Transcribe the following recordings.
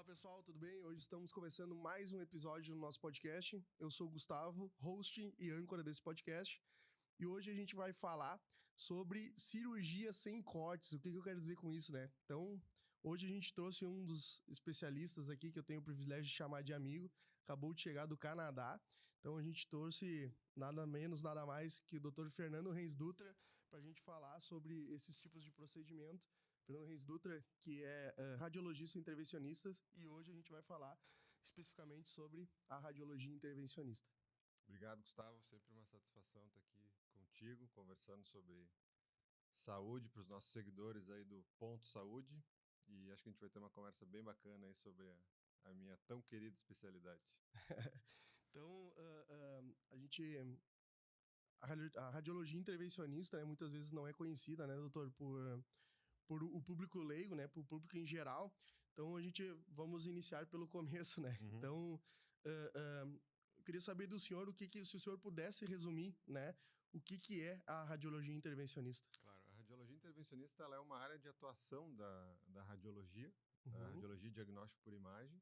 Fala pessoal, tudo bem? Hoje estamos começando mais um episódio do nosso podcast. Eu sou o Gustavo, host e âncora desse podcast. E hoje a gente vai falar sobre cirurgia sem cortes. O que eu quero dizer com isso, né? Então, hoje a gente trouxe um dos especialistas aqui, que eu tenho o privilégio de chamar de amigo. Acabou de chegar do Canadá. Então, a gente trouxe nada menos, nada mais que o Dr. Fernando Reis Dutra para a gente falar sobre esses tipos de procedimento. Fernando Reis Dutra, que é radiologista intervencionista, e hoje a gente vai falar especificamente sobre a radiologia intervencionista. Obrigado, Gustavo. Sempre uma satisfação estar aqui contigo, conversando sobre saúde para os nossos seguidores aí do Ponto Saúde. E acho que a gente vai ter uma conversa bem bacana aí sobre a minha tão querida especialidade. Então, a radiologia intervencionista, né, muitas vezes não é conhecida, né, doutor, por o público leigo, né, por o público em geral. Então, vamos iniciar pelo começo, né? Uhum. Então, eu queria saber do senhor se o senhor pudesse resumir, né, o que é a radiologia intervencionista. Claro, a radiologia intervencionista ela é uma área de atuação da radiologia, a radiologia e diagnóstico por imagem,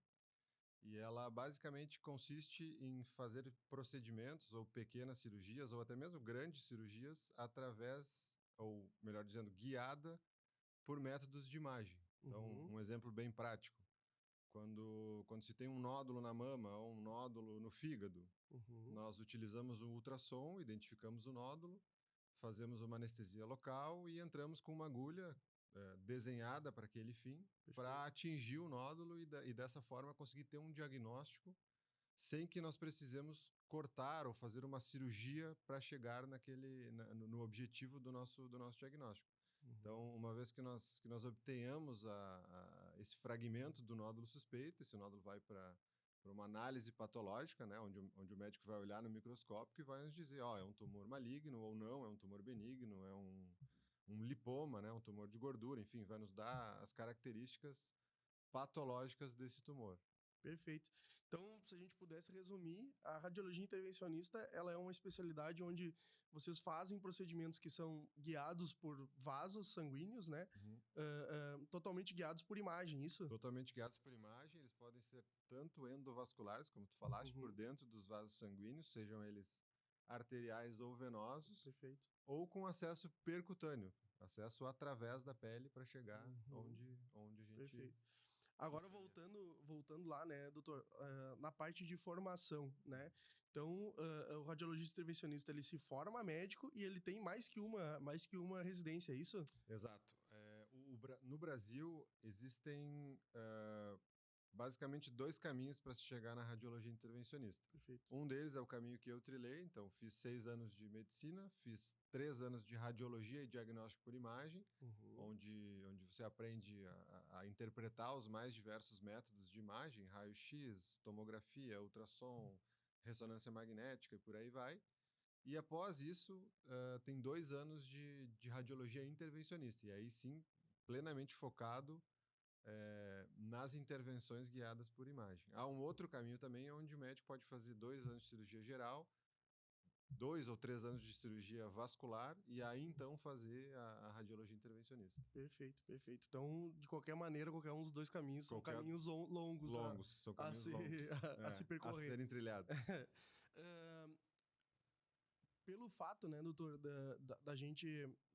e ela basicamente consiste em fazer procedimentos ou pequenas cirurgias, ou até mesmo grandes cirurgias, através, ou melhor dizendo, guiada por métodos de imagem. Então, um exemplo bem prático. Quando se tem um nódulo na mama ou um nódulo no fígado, nós utilizamos o ultrassom, identificamos o nódulo, fazemos uma anestesia local e entramos com uma agulha desenhada para aquele fim, para atingir o nódulo e dessa forma conseguir ter um diagnóstico sem que nós precisemos cortar ou fazer uma cirurgia para chegar no objetivo do nosso diagnóstico. Então, uma vez que nós obtenhamos esse fragmento do nódulo suspeito, esse nódulo vai para uma análise patológica, né, onde o médico vai olhar no microscópio e vai nos dizer, é um tumor maligno ou não, é um tumor benigno, é um lipoma, né, um tumor de gordura, enfim, vai nos dar as características patológicas desse tumor. Perfeito. Então, se a gente pudesse resumir, a radiologia intervencionista, ela é uma especialidade onde vocês fazem procedimentos que são guiados por vasos sanguíneos, né? Totalmente guiados por imagem, isso? Totalmente guiados por imagem, eles podem ser tanto endovasculares, como tu falaste, por dentro dos vasos sanguíneos, sejam eles arteriais ou venosos. Perfeito. Ou com acesso percutâneo, acesso através da pele para chegar onde a gente... Perfeito. Agora, voltando lá, né, doutor, na parte de formação, né? Então, o radiologista intervencionista, ele se forma médico e ele tem mais que uma residência, é isso? Exato. No Brasil, existem basicamente dois caminhos para se chegar na radiologia intervencionista. Perfeito. Um deles é o caminho que eu trilhei, então fiz 6 anos de medicina, fiz 3 anos de radiologia e diagnóstico por imagem, onde você aprende a interpretar os mais diversos métodos de imagem, raio-x, tomografia, ultrassom, ressonância magnética e por aí vai. E após isso, tem 2 anos de radiologia intervencionista, e aí sim, plenamente focado nas intervenções guiadas por imagem. Há um outro caminho também, onde o médico pode fazer 2 anos de cirurgia geral, 2 ou 3 anos de cirurgia vascular, e aí então fazer a radiologia intervencionista. Perfeito, perfeito. Então, de qualquer maneira, qualquer um dos dois caminhos são caminhos longos são caminhos longos a se percorrer. a serem trilhados. Pelo fato, né, doutor, da gente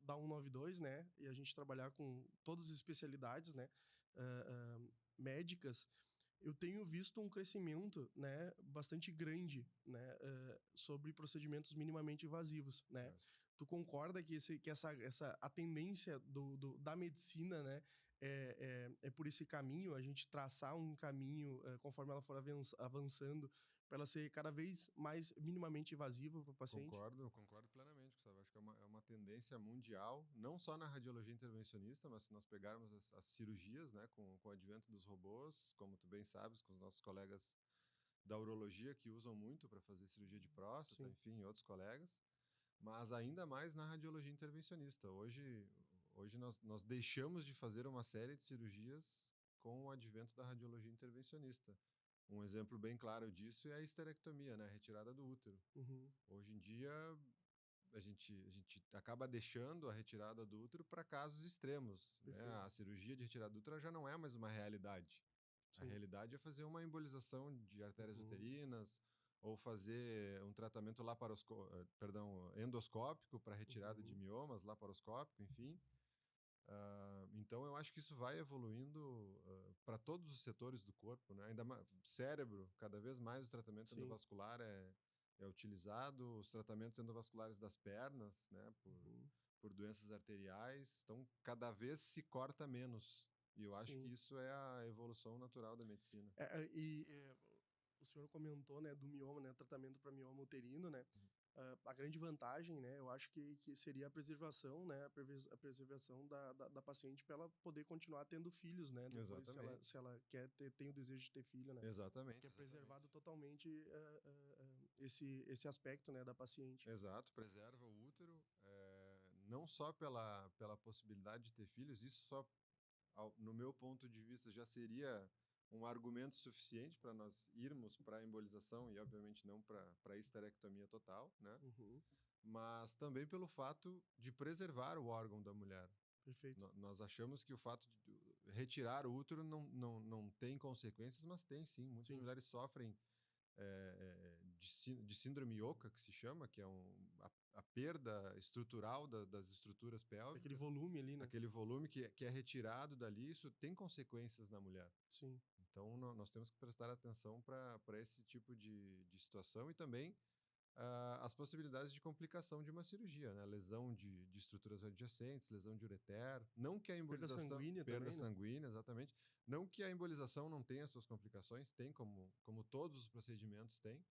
dar 192, né, e a gente trabalhar com todas as especialidades, né, médicas, eu tenho visto um crescimento, né, bastante grande, né, sobre procedimentos minimamente invasivos, né? Tu concorda que a tendência da medicina, né, é por esse caminho, a gente traçar um caminho conforme ela for avançando, para ela ser cada vez mais minimamente invasiva para o paciente? Concordo plenamente, Gustavo. Acho que é uma tendência mundial, não só na radiologia intervencionista, mas se nós pegarmos as cirurgias, né, com o advento dos robôs, como tu bem sabes, com os nossos colegas da urologia, que usam muito para fazer cirurgia de próstata, Sim. enfim, outros colegas, mas ainda mais na radiologia intervencionista. Hoje nós deixamos de fazer uma série de cirurgias com o advento da radiologia intervencionista. Um exemplo bem claro disso é a histerectomia, né? A retirada do útero. Hoje em dia, a gente acaba deixando a retirada do útero para casos extremos, né? A cirurgia de retirada do útero já não é mais uma realidade. A realidade é fazer uma embolização de artérias uterinas ou fazer um tratamento endoscópico para retirada de miomas, laparoscópico, enfim. Então, eu acho que isso vai evoluindo para todos os setores do corpo, né? Ainda mais cérebro, cada vez mais o tratamento endovascular é utilizado, os tratamentos endovasculares das pernas, né? Por doenças arteriais. Então, cada vez se corta menos. E eu acho que isso é a evolução natural da medicina. O senhor comentou, né, do mioma, né, tratamento para mioma uterino, né? A grande vantagem, né, eu acho que seria a preservação, né, a preservação da paciente para ela poder continuar tendo filhos, né? Depois, se ela tem o desejo de ter filho, né? Exatamente. Que é preservado totalmente esse aspecto, né, da paciente. Exato, preserva o útero, não só pela possibilidade de ter filhos, isso só, no meu ponto de vista, já seria um argumento suficiente para nós irmos para a embolização e, obviamente, não para a histerectomia total, né? Mas também pelo fato de preservar o órgão da mulher. Perfeito. Nós achamos que o fato de retirar o útero não tem consequências, mas tem sim. Muitas mulheres sofrem de síndrome Oca, que se chama, que é a perda estrutural das estruturas pélvicas. Aquele volume ali, né? Aquele volume que é retirado dali, isso tem consequências na mulher. Sim. Então, nós temos que prestar atenção para esse tipo de situação e também as possibilidades de complicação de uma cirurgia, né? Lesão de estruturas adjacentes, lesão de ureter. Não que a embolização... Perda sanguínea perda também, sanguínea, exatamente. Não que a embolização não tenha suas complicações, tem como todos os procedimentos têm,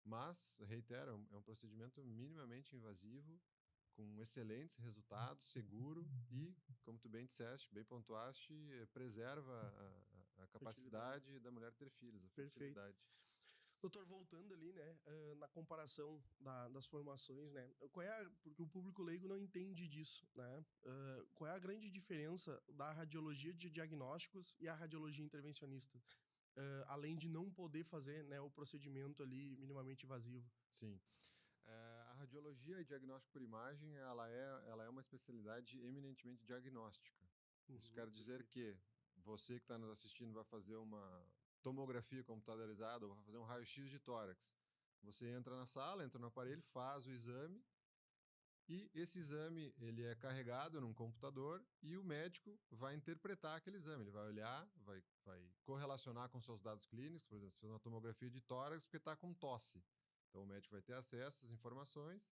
mas, reitero, é um procedimento minimamente invasivo, com excelentes resultados, seguro e, como tu bem disseste, bem pontuaste, preserva a capacidade da mulher ter filhos, a fertilidade. Doutor, voltando ali, né, na comparação das formações, né, porque o público leigo não entende disso, né, qual é a grande diferença da radiologia de diagnósticos e a radiologia intervencionista, além de não poder fazer, né, o procedimento ali minimamente invasivo? Sim. A radiologia e diagnóstico por imagem, ela é uma especialidade eminentemente diagnóstica. Isso quer dizer que você que está nos assistindo vai fazer uma tomografia computadorizada ou vai fazer um raio-x de tórax. Você entra na sala, entra no aparelho, faz o exame e esse exame ele é carregado num computador e o médico vai interpretar aquele exame. Ele vai olhar, vai correlacionar com seus dados clínicos. Por exemplo, você fez uma tomografia de tórax porque está com tosse. Então, o médico vai ter acesso às informações,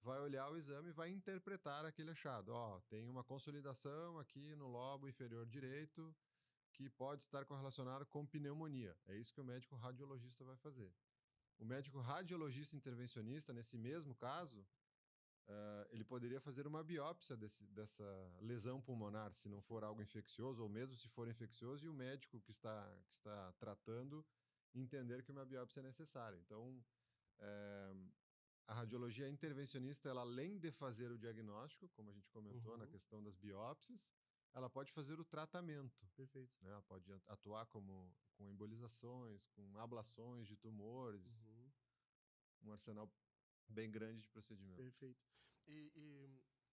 vai olhar o exame e vai interpretar aquele achado. Tem uma consolidação aqui no lobo inferior direito que pode estar correlacionado com pneumonia. É isso que o médico radiologista vai fazer. O médico radiologista intervencionista, nesse mesmo caso, ele poderia fazer uma biópsia dessa lesão pulmonar, se não for algo infeccioso, ou mesmo se for infeccioso, e o médico que está tratando entender que uma biópsia é necessária. Então, a radiologia intervencionista, ela, além de fazer o diagnóstico, como a gente comentou na questão das biópsias, ela pode fazer o tratamento. Perfeito. Né? Ela pode atuar com embolizações, com ablações de tumores, um arsenal bem grande de procedimentos. Perfeito.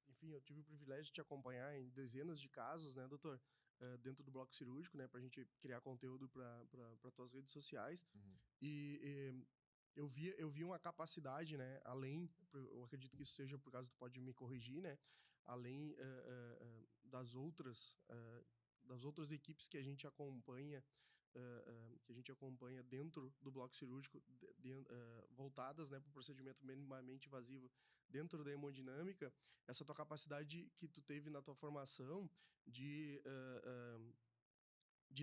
Enfim, eu tive o privilégio de te acompanhar em dezenas de casos, né, doutor? Dentro do bloco cirúrgico, né, pra gente criar conteúdo para tuas redes sociais. Eu vi uma capacidade, né, eu acredito que isso seja por causa, tu pode me corrigir, né, além das outras equipes que a gente acompanha, dentro do bloco cirúrgico, voltadas, né, para o procedimento minimamente invasivo dentro da hemodinâmica, essa tua capacidade que tu teve na tua formação de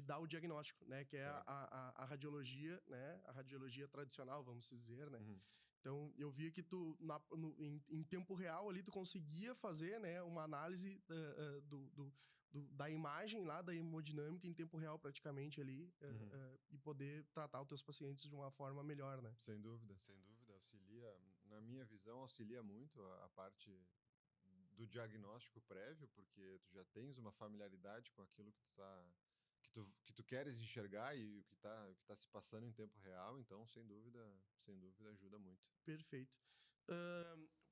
dar o diagnóstico, né, que é a radiologia, né, a radiologia tradicional, vamos dizer, né. Então, eu via que tu, em tempo real ali, tu conseguia fazer, né, uma análise da imagem lá, da hemodinâmica em tempo real praticamente ali, e poder tratar os teus pacientes de uma forma melhor, né? Sem dúvida, sem dúvida. Auxilia, na minha visão, auxilia muito a parte do diagnóstico prévio, porque tu já tens uma familiaridade com aquilo que tu queres enxergar e o que tá se passando em tempo real, então, sem dúvida ajuda muito. Perfeito.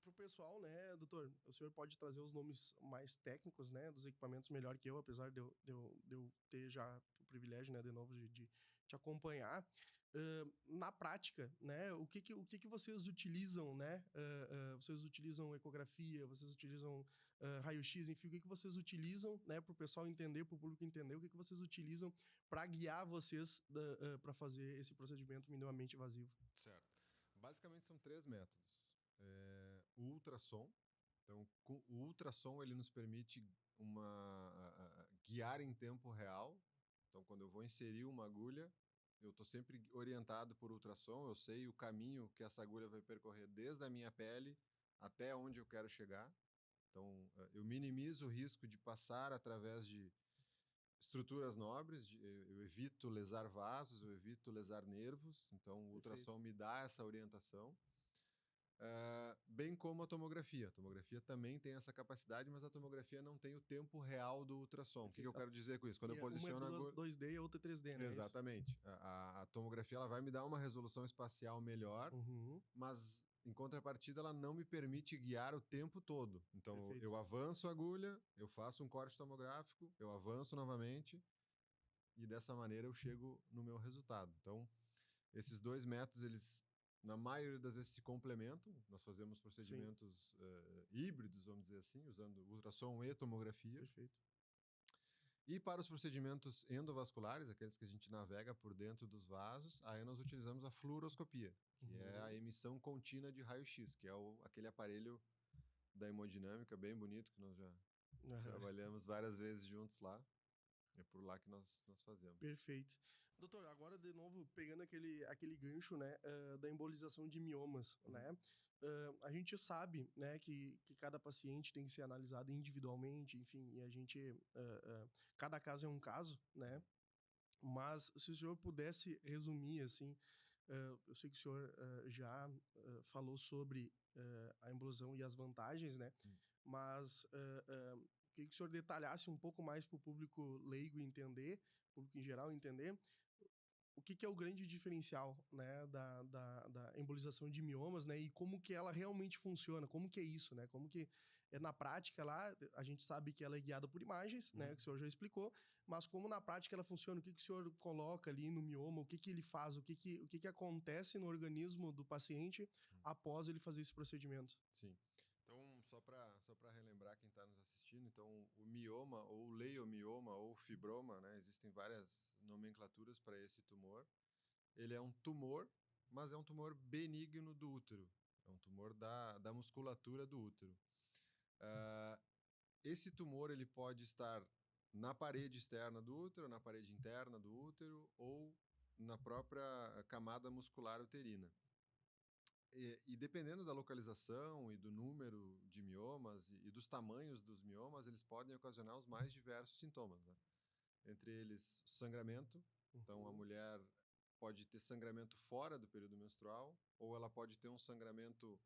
Pro pessoal, né, doutor, o senhor pode trazer os nomes mais técnicos, né, dos equipamentos melhor que eu, apesar de eu ter já o privilégio, né, de novo, de te acompanhar. Na prática, né, o que vocês utilizam, né? Vocês utilizam ecografia, vocês utilizam raio-x, enfim, o que vocês utilizam, né, para o pessoal entender, para o público entender, o que vocês utilizam para guiar vocês para fazer esse procedimento minimamente invasivo? Certo. Basicamente são 3 métodos. O ultrassom. Então, o ultrassom ele nos permite guiar em tempo real. Então, quando eu vou inserir uma agulha, eu estou sempre orientado por ultrassom. Eu sei o caminho que essa agulha vai percorrer desde a minha pele até onde eu quero chegar. Então, eu minimizo o risco de passar através de estruturas nobres, eu evito lesar vasos, eu evito lesar nervos. Então, o ultrassom me dá essa orientação. Bem como a tomografia. A tomografia também tem essa capacidade, mas a tomografia não tem o tempo real do ultrassom. O que eu quero dizer com isso? Quando eu posiciono uma é 2D e a outra é 3D, né? Exatamente. A tomografia ela vai me dar uma resolução espacial melhor, mas em contrapartida ela não me permite guiar o tempo todo. Então eu avanço a agulha, eu faço um corte tomográfico, eu avanço novamente e dessa maneira eu chego no meu resultado. Então esses dois métodos, eles na maioria das vezes se complementam. Nós fazemos procedimentos híbridos, vamos dizer assim, usando ultrassom e tomografia. Perfeito. E para os procedimentos endovasculares, aqueles que a gente navega por dentro dos vasos, aí nós utilizamos a fluoroscopia, que é a emissão contínua de raio-x, que é aquele aparelho da hemodinâmica bem bonito que nós já trabalhamos várias vezes juntos lá. É por lá que nós fazemos. Perfeito. Doutor, agora de novo, pegando aquele gancho, né, da embolização de miomas, né? A gente sabe, né, que cada paciente tem que ser analisado individualmente, enfim, e a gente, cada caso é um caso, né? Mas se o senhor pudesse resumir, assim, eu sei que o senhor já falou sobre a embolização e as vantagens, né? Mas queria que o senhor detalhasse um pouco mais para o público leigo entender, público em geral entender, o que é o grande diferencial, né, da embolização de miomas, né, e como que ela realmente funciona, como que é isso, né, como que é na prática lá, a gente sabe que ela é guiada por imagens, né, que o senhor já explicou, mas como na prática ela funciona, o que o senhor coloca ali no mioma, o que ele faz, o que acontece no organismo do paciente após ele fazer esse procedimento? Sim. Então, só para relembrar quem está nos assistindo, então o mioma, ou leiomioma, ou fibroma, né, existem várias nomenclaturas para esse tumor. Ele é um tumor, mas é um tumor benigno do útero. É um tumor da musculatura do útero. Esse tumor ele pode estar na parede externa do útero, na parede interna do útero, ou na própria camada muscular uterina. E dependendo da localização e do número de miomas e dos tamanhos dos miomas, eles podem ocasionar os mais diversos sintomas, né? Entre eles, sangramento. Então, a mulher pode ter sangramento fora do período menstrual, ou ela pode ter um sangramento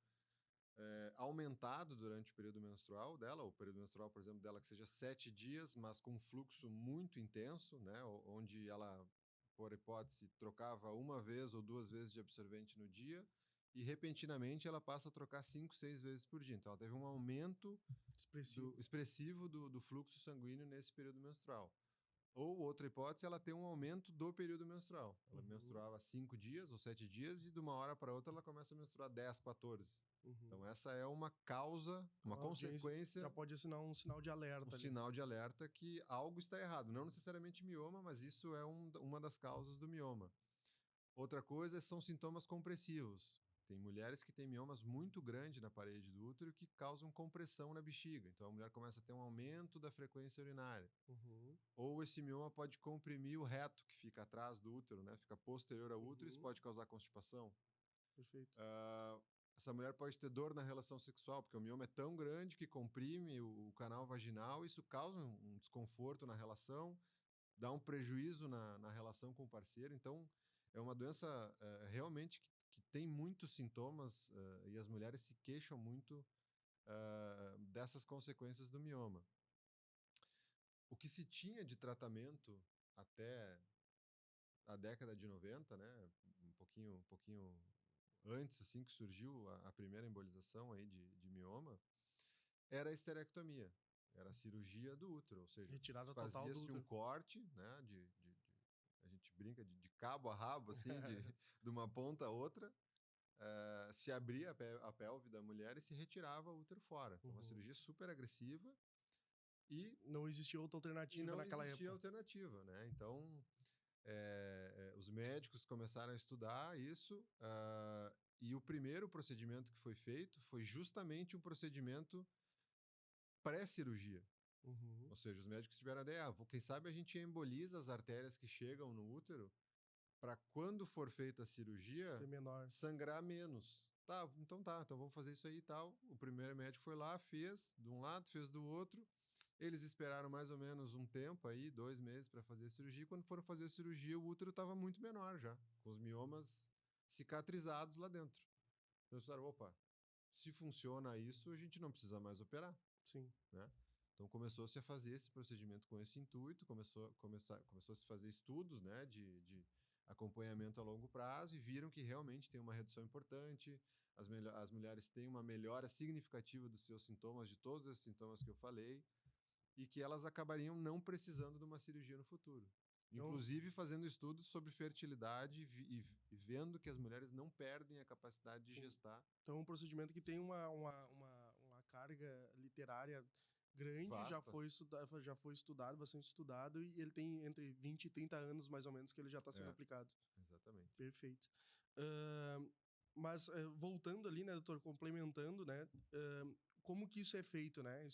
aumentado durante o período menstrual dela, o período menstrual, por exemplo, dela que seja 7 dias, mas com um fluxo muito intenso, né? Onde ela, por hipótese, trocava 1 vez ou 2 vezes de absorvente no dia, e repentinamente ela passa a trocar 5, 6 vezes por dia. Então ela teve um aumento expressivo do fluxo sanguíneo nesse período menstrual. Ou outra hipótese, ela tem um aumento do período menstrual. Ela menstruava 5 dias ou 7 dias e de uma hora para outra ela começa a menstruar 10, 14. Então essa é uma causa, uma consequência. Já pode assinar um sinal de alerta. Sinal de alerta que algo está errado. Não necessariamente mioma, mas isso é uma das causas do mioma. Outra coisa são sintomas compressivos. Tem mulheres que têm miomas muito grandes na parede do útero que causam compressão na bexiga. Então a mulher começa a ter um aumento da frequência urinária. Ou esse mioma pode comprimir o reto que fica atrás do útero, né? Fica posterior ao útero, isso pode causar constipação. Perfeito. Essa mulher pode ter dor na relação sexual, porque o mioma é tão grande que comprime o canal vaginal, isso causa um desconforto na relação, dá um prejuízo na relação com o parceiro. Então, é uma doença realmente que tem muitos sintomas e as mulheres se queixam muito dessas consequências do mioma. O que se tinha de tratamento até a década de 90, né, um pouquinho antes, assim que surgiu a primeira embolização aí de mioma, era a esterectomia. Era a cirurgia do útero, ou seja, Retirada total do fazia-se um útero. corte, né, a gente brinca de cabo a rabo, assim, de uma ponta a outra, se abria a pelve da mulher e se retirava o útero fora. Então, uma Uhum. cirurgia super agressiva e, Não existia outra e alternativa não naquela existia época. alternativa, né? Então, os médicos começaram a estudar isso, e o primeiro procedimento que foi feito foi justamente um procedimento pré-cirurgia. Uhum. Ou seja, os médicos tiveram a ideia, quem sabe a gente emboliza as artérias que chegam no útero para quando for feita a cirurgia, Ser menor. sangrar menos. Então vamos fazer isso aí e tal. O primeiro médico foi lá, fez de um lado, fez do outro. Eles esperaram mais ou menos um tempo aí, 2 meses, para fazer a cirurgia. E quando foram fazer a cirurgia, o útero estava muito menor já, com os miomas cicatrizados lá dentro. Então eles pensaram, opa, se funciona isso, a gente não precisa mais operar, Sim. né? Então começou-se a fazer esse procedimento com esse intuito, começou a se fazer estudos, né, de acompanhamento a longo prazo e viram que realmente tem uma redução importante, as mulheres têm uma melhora significativa dos seus sintomas, de todos esses sintomas que eu falei, e que elas acabariam não precisando de uma cirurgia no futuro. Então, Inclusive fazendo estudos sobre fertilidade e vendo que as mulheres não perdem a capacidade de sim. gestar. Então, é um procedimento que tem uma carga literária grande, Vasta. já foi estudado, bastante estudado, e ele tem entre 20 e 30 anos, mais ou menos, que ele já está sendo É, aplicado. exatamente. Perfeito. Ahn, mas, voltando ali, né, doutor, complementando, né, como que isso é feito, né?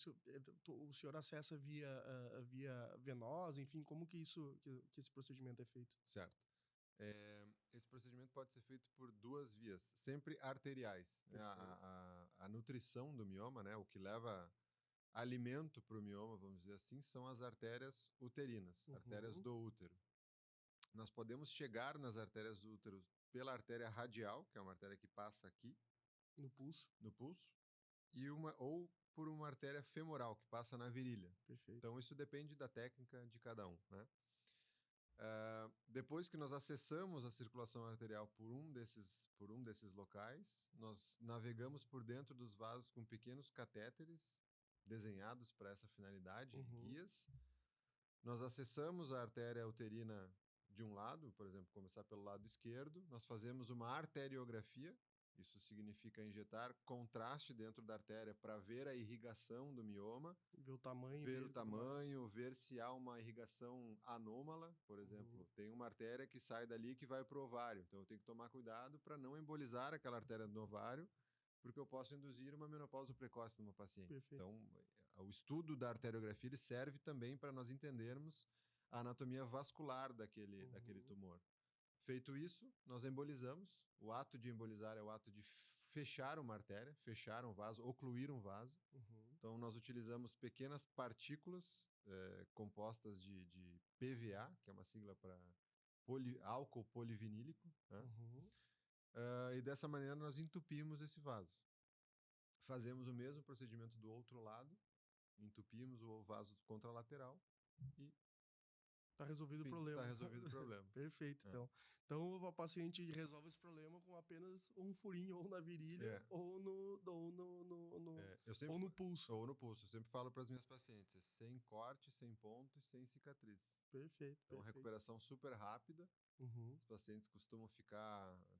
O senhor acessa via venosa, enfim, como que que esse procedimento é feito? Certo. Esse procedimento pode ser feito por duas vias, sempre arteriais, né? Perfeito. A nutrição do mioma, né? O que leva alimento para o mioma, vamos dizer assim, são as artérias uterinas, artérias Uhum. do útero. Nós podemos chegar nas artérias do útero pela artéria radial, que é uma artéria que passa aqui No pulso. no pulso, ou por uma artéria femoral, que passa na virilha. Perfeito. Então, isso depende da técnica de cada um, né? Depois que nós acessamos a circulação arterial por um desses locais, nós navegamos por dentro dos vasos com pequenos catéteres desenhados para essa finalidade e Uhum. guias. Nós acessamos a artéria uterina de um lado, por exemplo, começar pelo lado esquerdo, nós fazemos uma arteriografia. Isso significa injetar contraste dentro da artéria para ver a irrigação do mioma, Ver o tamanho ver o dele e tudo mais. tamanho, ver se há uma irrigação anômala. Por Uhum. exemplo, tem uma artéria que sai dali que vai para o ovário, então eu tenho que tomar cuidado para não embolizar aquela artéria do ovário, porque eu posso induzir uma menopausa precoce numa paciente. Perfeito. Então, o estudo da arteriografia ele serve também para nós entendermos a anatomia vascular daquele Uhum. tumor. Feito isso, nós embolizamos. O ato de embolizar é o ato de fechar uma artéria, fechar um vaso, ocluir um vaso. Uhum. Então, nós utilizamos pequenas partículas compostas de PVA, que é uma sigla para álcool polivinílico, né? Uhum. E dessa maneira nós entupimos esse vaso. Fazemos o mesmo procedimento do outro lado, entupimos o vaso contralateral e, Tá resolvido o enfim, está problema. resolvido o problema. Perfeito, É. então. Então, a paciente resolve esse problema com apenas um furinho ou na virilha É. Eu sempre ou no pulso. ou no pulso. Eu sempre falo para as minhas pacientes, sem corte, sem ponto e sem cicatriz. Perfeito, Então, perfeito. recuperação super rápida. Uhum. Os pacientes costumam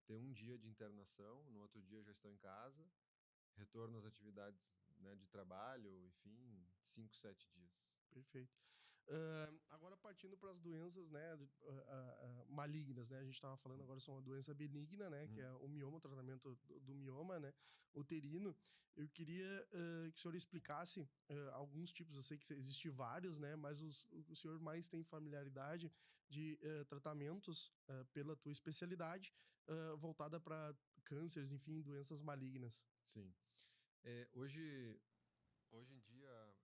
ter um dia de internação, no outro dia já estão em casa, retorno às atividades, né, de trabalho, enfim, 5, 7 dias. Perfeito. Agora partindo para as doenças, né, malignas, né? A gente estava falando agora sobre uma doença benigna, né, que Uhum. é o mioma, o tratamento do mioma, né, uterino. Eu queria que o senhor explicasse alguns tipos. Eu sei que existem vários, né, mas o senhor mais tem familiaridade de tratamentos pela tua especialidade voltada para cânceres, enfim, doenças malignas. Sim. Hoje em dia,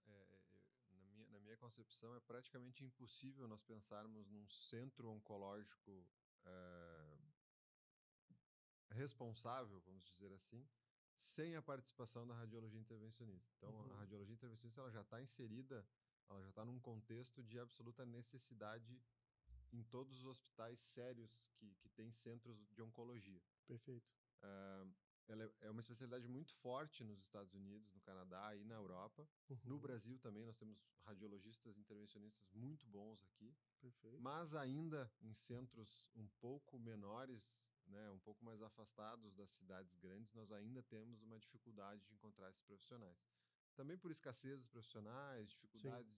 na minha concepção, é praticamente impossível nós pensarmos num centro oncológico responsável, vamos dizer assim, sem a participação da radiologia intervencionista. Então, a Uhum. radiologia intervencionista ela já está inserida, ela já está num contexto de absoluta necessidade em todos os hospitais sérios que têm centros de oncologia. Perfeito. Ela é uma especialidade muito forte nos Estados Unidos, no Canadá e na Europa. No Brasil também nós temos radiologistas intervencionistas muito bons aqui. Perfeito. Mas ainda em centros um pouco menores, né, um pouco mais afastados das cidades grandes, nós ainda temos uma dificuldade de encontrar esses profissionais. Também por escassez dos profissionais, dificuldades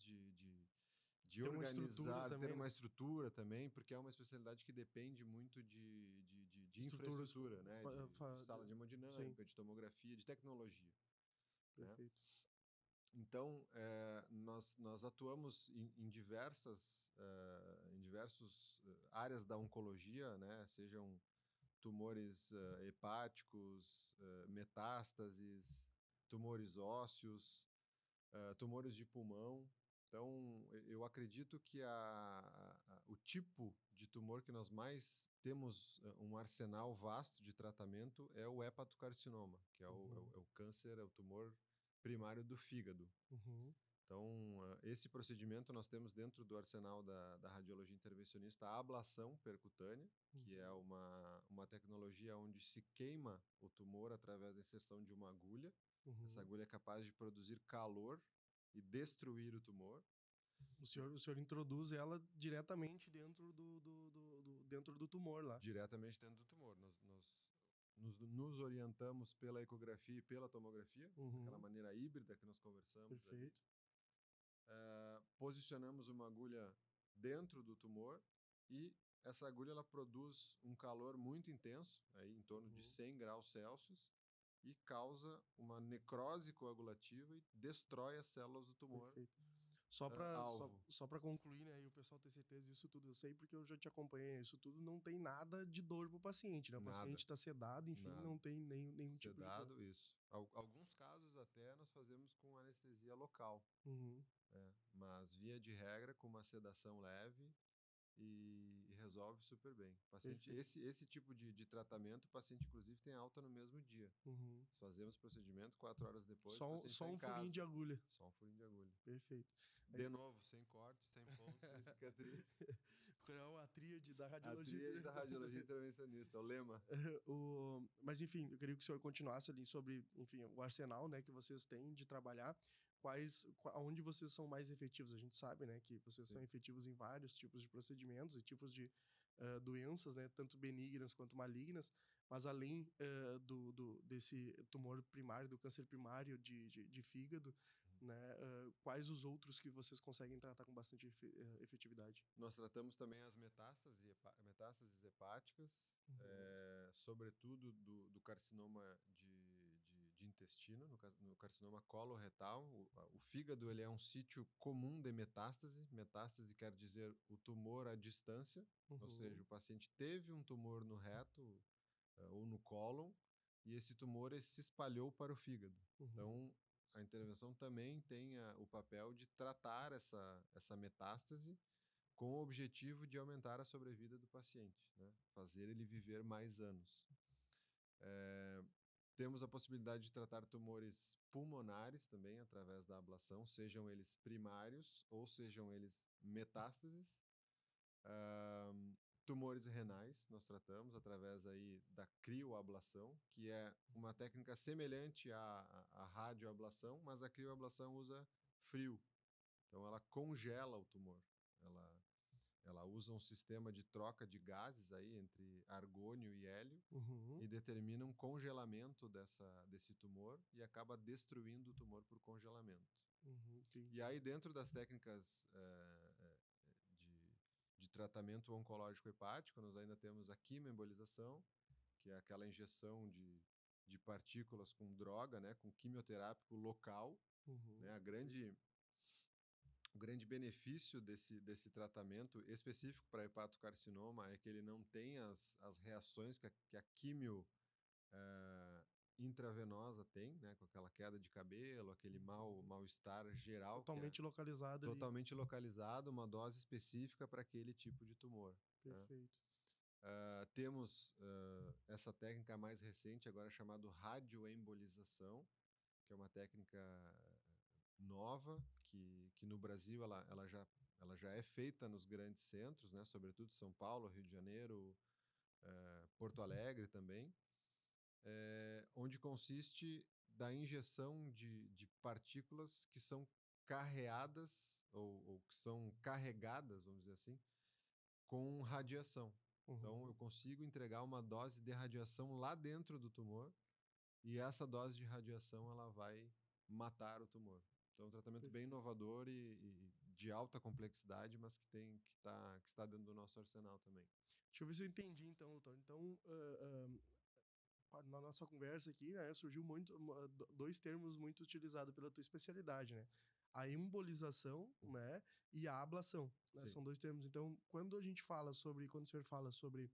de organizar, ter uma estrutura também, porque é uma especialidade que depende muito de infraestrutura, né? De sala de hemodinâmica, de tomografia, de tecnologia. Perfeito. Né? Então, nós atuamos em diversas áreas da oncologia, né? Sejam tumores hepáticos, metástases, tumores ósseos, tumores de pulmão. Então, eu acredito que o tipo de tumor que nós mais temos um arsenal vasto de tratamento é o hepatocarcinoma, que é o câncer, é o tumor primário do fígado. Então, esse procedimento nós temos dentro do arsenal da radiologia intervencionista a ablação percutânea, que é uma tecnologia onde se queima o tumor através da inserção de uma agulha. Essa agulha é capaz de produzir calor e destruir o tumor. O senhor introduz ela diretamente dentro do tumor lá. Diretamente dentro do tumor. Nos orientamos pela ecografia e pela tomografia, daquela maneira híbrida que nós conversamos. Perfeito. Posicionamos uma agulha dentro do tumor e essa agulha ela produz um calor muito intenso, aí em torno de 100 graus Celsius, e causa uma necrose coagulativa e destrói as células do tumor. Perfeito. Só para concluir, né, e o pessoal ter certeza disso tudo, eu sei porque eu já te acompanhei, isso tudo não tem nada de dor pro paciente, né? O paciente está sedado, enfim, não tem nenhum tipo de dor. Sedado, isso. Alguns casos até nós fazemos com anestesia local, mas via de regra com uma sedação leve e resolve super bem. Paciente, esse tipo de tratamento, o paciente inclusive tem alta no mesmo dia. Nós fazemos procedimento, 4 horas depois, só um furinho de agulha. Só um furinho de agulha. Perfeito. De novo, sem corte, sem ponto, sem cicatriz. Porque é a tríade da radiologia. A tríade da radiologia intervencionista, é o lema. Mas, enfim, eu queria que o senhor continuasse ali sobre, enfim, o arsenal, né, que vocês têm de trabalhar. Onde vocês são mais efetivos? A gente sabe, né, que vocês são efetivos em vários tipos de procedimentos e tipos de doenças, né, tanto benignas quanto malignas, mas além desse tumor primário, do câncer primário de fígado, né, quais os outros que vocês conseguem tratar com bastante efetividade? Nós tratamos também as metástases hepáticas, sobretudo do carcinoma de intestino, no carcinoma coloretal. O fígado ele é um sítio comum de metástase. Metástase quer dizer o tumor à distância, ou seja, o paciente teve um tumor no reto ou no cólon e esse tumor se espalhou para o fígado. Então, a intervenção também tem o papel de tratar essa metástase com o objetivo de aumentar a sobrevida do paciente, né? Fazer ele viver mais anos. Temos a possibilidade de tratar tumores pulmonares também através da ablação, sejam eles primários ou sejam eles metástases. Tumores renais nós tratamos através aí da crioablação, que é uma técnica semelhante à radioablação, mas a crioablação usa frio. Então ela congela o tumor. Ela usa um sistema de troca de gases aí entre argônio e hélio e determina um congelamento desse tumor e acaba destruindo o tumor por congelamento. E aí dentro das técnicas de tratamento oncológico hepático, nós ainda temos a quimioembolização, que é aquela injeção de partículas com droga, né, com quimioterápico local. Né, o grande benefício desse tratamento específico para hepatocarcinoma é que ele não tem as reações que a quimio intravenosa tem, né, com aquela queda de cabelo, aquele mal-estar geral. Totalmente localizado ali. Totalmente localizado, uma dose específica para aquele tipo de tumor. Perfeito. Né? Temos essa técnica mais recente, agora chamada radioembolização, que é uma técnica nova, que no Brasil ela já é feita nos grandes centros, né, sobretudo São Paulo, Rio de Janeiro, Porto Alegre também. onde consiste da injeção de partículas que são carreadas ou que são carregadas, vamos dizer assim, com radiação. Então, eu consigo entregar uma dose de radiação lá dentro do tumor e essa dose de radiação ela vai matar o tumor. Então, é um tratamento bem inovador e de alta complexidade, mas que está dentro do nosso arsenal também. Deixa eu ver se eu entendi, então, doutor. Então, na nossa conversa aqui, né, surgiu dois termos muito utilizados pela tua especialidade, né? A embolização, né, e a ablação, né? São dois termos. Então, quando o senhor fala sobre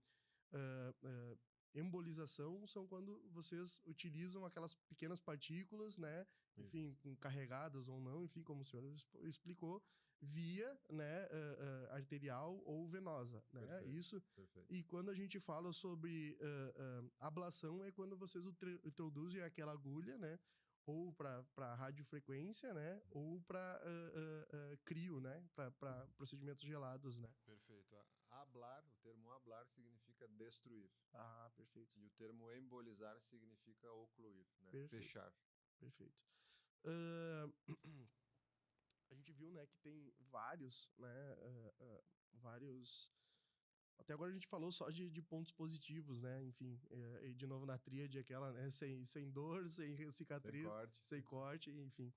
ah, ah, embolização, são quando vocês utilizam aquelas pequenas partículas, né, enfim, carregadas ou não, enfim, como o senhor explicou, via, né, arterial ou venosa, né? Perfeito, Isso. perfeito. E quando a gente fala sobre ablação, é quando vocês introduzem aquela agulha, né, ou para radiofrequência, né, ou para crio, né, para procedimentos gelados, né? Perfeito. Ablar, o termo ablar significa destruir. Ah, perfeito. E o termo embolizar significa ocluir, né? Perfeito. Fechar. Perfeito. A gente viu, né, que tem vários, né, vários... Até agora a gente falou só de pontos positivos, né, enfim, e de novo na tríade aquela, né, sem dor, sem cicatriz, sem corte, enfim.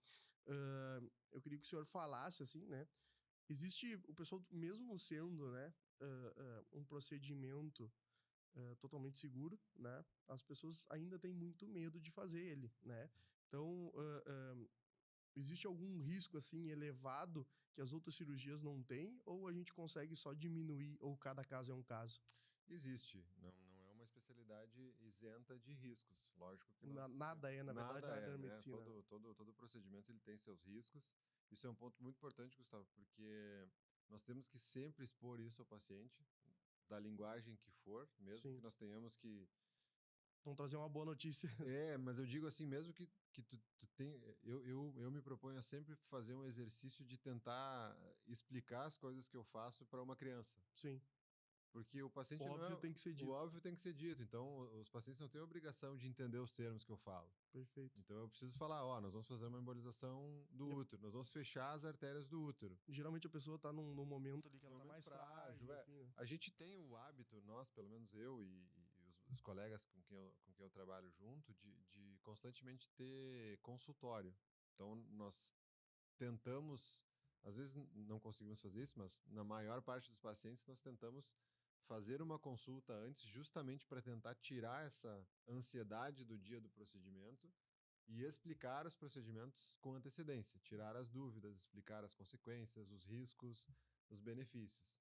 Eu queria que o senhor falasse, assim, né, existe o pessoal, mesmo sendo, né, um procedimento totalmente seguro, né, as pessoas ainda têm muito medo de fazer ele, né. Então, existe algum risco, assim, elevado que as outras cirurgias não têm? Ou a gente consegue só diminuir, ou cada caso é um caso? Existe. Não é uma especialidade isenta de riscos. Lógico que nós... Nada é, na verdade, na área da né? medicina. Todo procedimento ele tem seus riscos. Isso é um ponto muito importante, Gustavo, porque nós temos que sempre expor isso ao paciente, da linguagem que for, mesmo Sim. que nós tenhamos que... Vamos trazer uma boa notícia. Mas eu digo assim, mesmo que tu tem... Eu me proponho a sempre fazer um exercício de tentar explicar as coisas que eu faço para uma criança. Sim. Porque o paciente O não óbvio é... tem que ser O dito. óbvio tem que ser dito. Então, os pacientes não têm a obrigação de entender os termos que eu falo. Perfeito. Então, eu preciso falar, nós vamos fazer uma embolização do útero. Nós vamos fechar as artérias do útero. Geralmente a pessoa tá num momento ali que ela tá Momento mais frágil, frágil, enfim, né? A gente tem o hábito, nós, pelo menos eu e os colegas com quem eu trabalho junto, de constantemente ter consultório. Então, nós tentamos, às vezes não conseguimos fazer isso, mas na maior parte dos pacientes nós tentamos fazer uma consulta antes, justamente para tentar tirar essa ansiedade do dia do procedimento e explicar os procedimentos com antecedência, tirar as dúvidas, explicar as consequências, os riscos, os benefícios.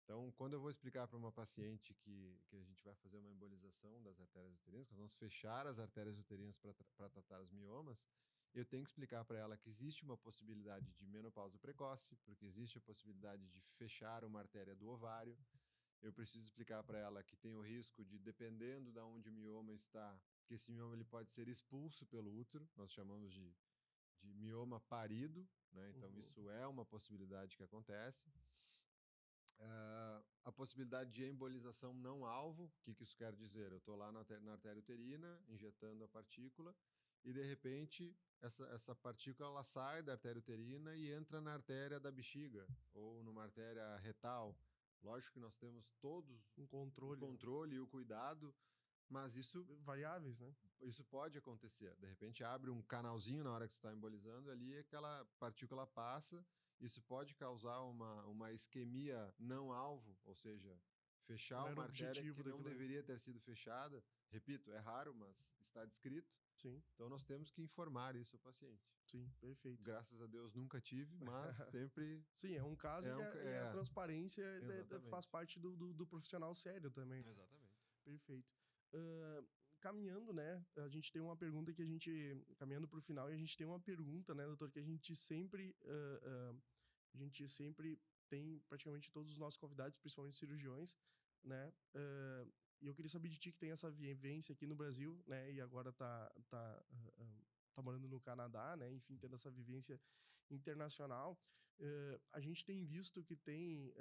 Então, quando eu vou explicar para uma paciente que a gente vai fazer uma embolização das artérias uterinas, que nós vamos fechar as artérias uterinas para tratar os miomas, eu tenho que explicar para ela que existe uma possibilidade de menopausa precoce, porque existe a possibilidade de fechar uma artéria do ovário. Eu preciso explicar para ela que tem o risco de, dependendo de onde o mioma está, que esse mioma ele pode ser expulso pelo útero, nós chamamos de mioma parido, né? Então isso é uma possibilidade que acontece. A possibilidade de embolização não alvo, o que isso quer dizer? Eu estou lá na artéria uterina, injetando a partícula, e de repente essa partícula ela sai da artéria uterina e entra na artéria da bexiga, ou numa artéria retal. Lógico que nós temos todos Um o controle. controle e o cuidado, mas isso... Variáveis, né? Isso pode acontecer. De repente abre um canalzinho na hora que você está embolizando, ali aquela partícula passa. Isso pode causar uma isquemia não alvo, ou seja, fechar Não era uma o artéria objetivo que não daquilo. deveria ter sido fechada. Repito, é raro, mas está descrito. Sim. Então nós temos que informar isso ao paciente. Sim, perfeito. Graças a Deus nunca tive, mas sempre... Sim, é um caso e a transparência faz parte do profissional sério também. Exatamente. Perfeito. Caminhando, né, a gente tem uma pergunta que a gente... Caminhando para o final, e a gente tem uma pergunta, né, doutor, que a gente sempre tem praticamente todos os nossos convidados, principalmente cirurgiões, né, e eu queria saber de ti que tem essa vivência aqui no Brasil, né, e agora tá morando no Canadá, né, enfim, tendo essa vivência internacional. A gente tem visto que tem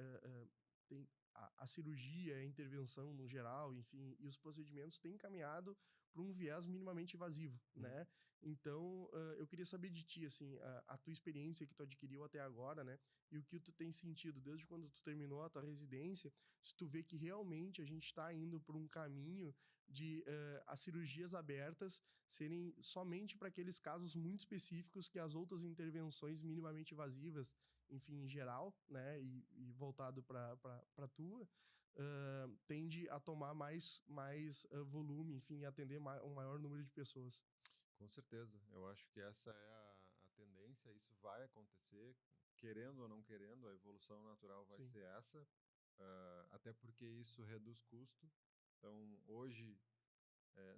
a cirurgia, a intervenção no geral, enfim, e os procedimentos têm caminhado para um viés minimamente invasivo, né? Então, eu queria saber de ti, assim, a tua experiência que tu adquiriu até agora, né? E o que tu tem sentido desde quando tu terminou a tua residência, se tu vê que realmente a gente está indo por um caminho de as cirurgias abertas serem somente para aqueles casos muito específicos que as outras intervenções minimamente invasivas, enfim, em geral, né, e voltado para a tua, tende a tomar mais volume, enfim, e atender um maior número de pessoas. Com certeza. Eu acho que essa é a tendência, isso vai acontecer, querendo ou não querendo, a evolução natural vai Sim, ser essa, até porque isso reduz custo. Então, hoje,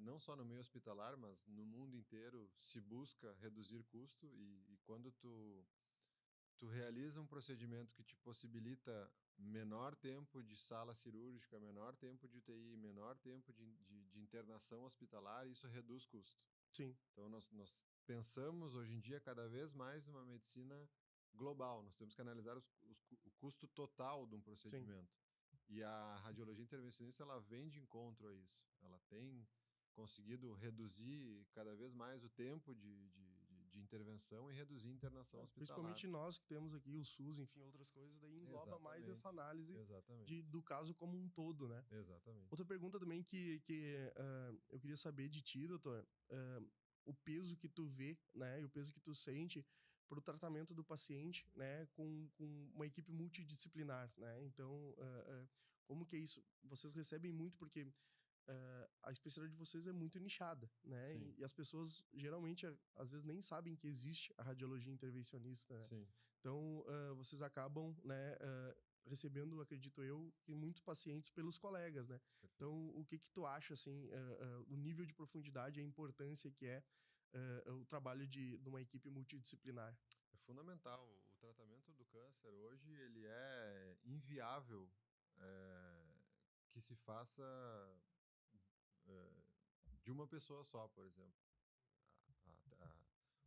não só no meio hospitalar, mas no mundo inteiro, se busca reduzir custo e quando tu realiza um procedimento que te possibilita menor tempo de sala cirúrgica, menor tempo de UTI, menor tempo de internação hospitalar, isso reduz custo. sim, Então, nós pensamos hoje em dia cada vez mais uma medicina global. Nós temos que analisar o custo total de um sim. procedimento. E a radiologia intervencionista, ela vem de encontro a isso. Ela tem conseguido reduzir cada vez mais o tempo de intervenção e reduzir a internação hospitalar. Principalmente nós que temos aqui o SUS, enfim, outras coisas, daí engloba mais essa Exatamente. análise Exatamente. do caso como um todo, né? Exatamente. Outra pergunta também que eu queria saber de ti, doutor, o peso que tu vê, né, e o peso que tu sente para o tratamento do paciente, né, com uma equipe multidisciplinar, né? Então, como que é isso? Vocês recebem muito porque a especialidade de vocês é muito nichada, né? Sim, E as pessoas geralmente, às vezes, nem sabem que existe a radiologia intervencionista, né? sim. Então, vocês acabam, né, recebendo, acredito eu, que muitos pacientes pelos colegas, né? Perfeito. Então, o que que tu acha, assim, o nível de profundidade, a importância que é o trabalho de uma equipe multidisciplinar? É fundamental. O tratamento do câncer hoje ele é inviável que se faça eh, de uma pessoa só, por exemplo.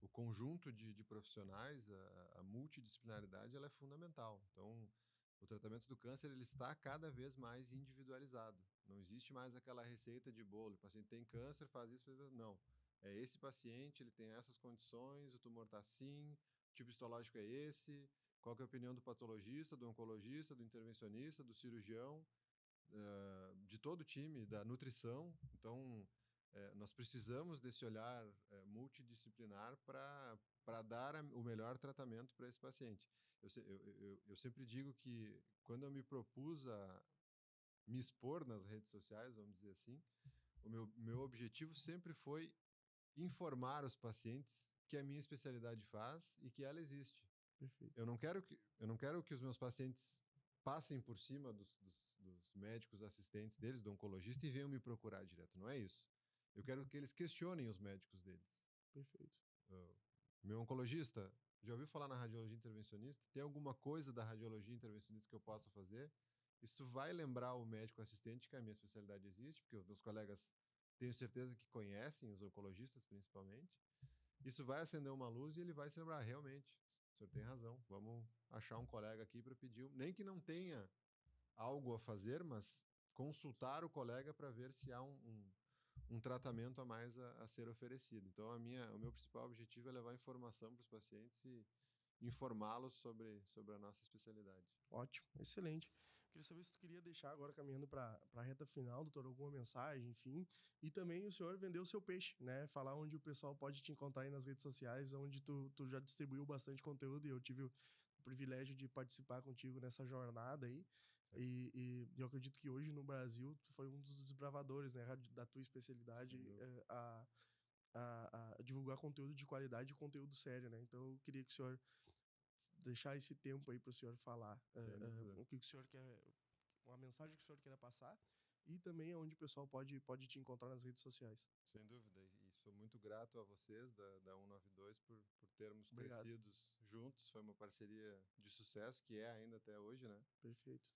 O conjunto de profissionais, a multidisciplinaridade, ela é fundamental. Então, o tratamento do câncer ele está cada vez mais individualizado. Não existe mais aquela receita de bolo. O paciente tem câncer, faz isso, faz isso. Não. É esse paciente, ele tem essas condições, o tumor está assim, o tipo histológico é esse, qual que é a opinião do patologista, do oncologista, do intervencionista, do cirurgião, de todo o time, da nutrição. Então, nós precisamos desse olhar multidisciplinar para dar o melhor tratamento para esse paciente. Eu sempre digo que quando eu me propus a me expor nas redes sociais, vamos dizer assim, o meu objetivo sempre foi informar os pacientes que a minha especialidade faz e que ela existe. Perfeito. Eu não quero que os meus pacientes passem por cima dos médicos assistentes deles, do oncologista, e venham me procurar direto. Não é isso. Eu quero que eles questionem os médicos deles. Perfeito. Uh, Meu oncologista, já ouviu falar na radiologia intervencionista? Tem alguma coisa da radiologia intervencionista que eu possa fazer? Isso vai lembrar o médico assistente que a minha especialidade existe, porque os meus colegas tenho certeza que conhecem, os oncologistas principalmente. Isso vai acender uma luz e ele vai se lembrar, realmente, o senhor tem razão, vamos achar um colega aqui para pedir, nem que não tenha algo a fazer, mas consultar o colega para ver se há um tratamento a mais a ser oferecido. Então, o meu principal objetivo é levar informação para os pacientes e informá-los sobre a nossa especialidade. Ótimo, excelente. Queria saber se tu queria deixar agora caminhando para a reta final, doutor, alguma mensagem, enfim. E também o senhor vender o seu peixe, né? Falar onde o pessoal pode te encontrar aí nas redes sociais, onde tu já distribuiu bastante conteúdo e eu tive o privilégio de participar contigo nessa jornada aí. E eu acredito que hoje no Brasil tu foi um dos desbravadores, né, da tua especialidade a divulgar conteúdo de qualidade e conteúdo sério, né? Então eu queria que o senhor deixar esse tempo aí para o senhor falar Sem dúvida. o que o senhor quer, uma mensagem que o senhor queira passar e também onde o pessoal pode te encontrar nas redes sociais. Sem dúvida, e sou muito grato a vocês da 192 por termos Obrigado. crescido juntos. Foi uma parceria de sucesso, que é ainda até hoje, né? Perfeito.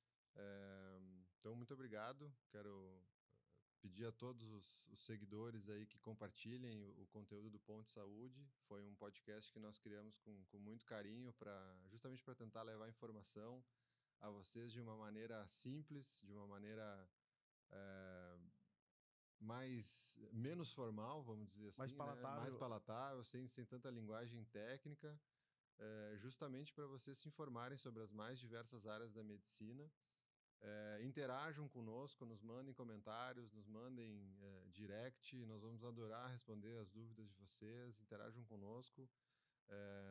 Então, muito obrigado. Quero pedir a todos os seguidores aí que compartilhem o conteúdo do Ponto Saúde. Foi um podcast que nós criamos com muito carinho, justamente para tentar levar informação, a vocês de uma maneira simples, de uma maneira menos formal, vamos dizer Mais assim, né? Mais palatável. palatável, sem tanta linguagem técnica, justamente para vocês se informarem sobre as mais diversas áreas da medicina. Interajam conosco, nos mandem comentários, nos mandem direct, nós vamos adorar responder as dúvidas de vocês, interajam conosco.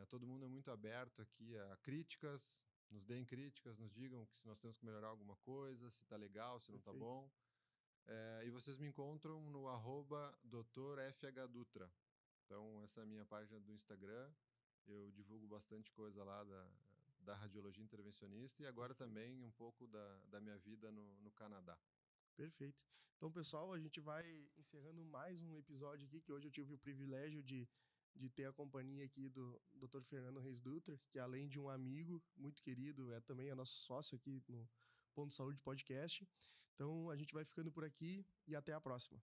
Todo mundo é muito aberto aqui a críticas, nos deem críticas, nos digam se nós temos que melhorar alguma coisa, se está legal, se não está Perfeito. bom. E vocês me encontram no @drfhdutra. Então, essa é a minha página do Instagram. Eu divulgo bastante coisa lá da radiologia intervencionista e agora Perfeito. também um pouco da minha vida no Canadá. Perfeito. Então, pessoal, a gente vai encerrando mais um episódio aqui, que hoje eu tive o privilégio de ter a companhia aqui do Dr. Fernando Reis Dutra, que além de um amigo muito querido, é também é nosso sócio aqui no Ponto Saúde Podcast. Então, a gente vai ficando por aqui e até a próxima.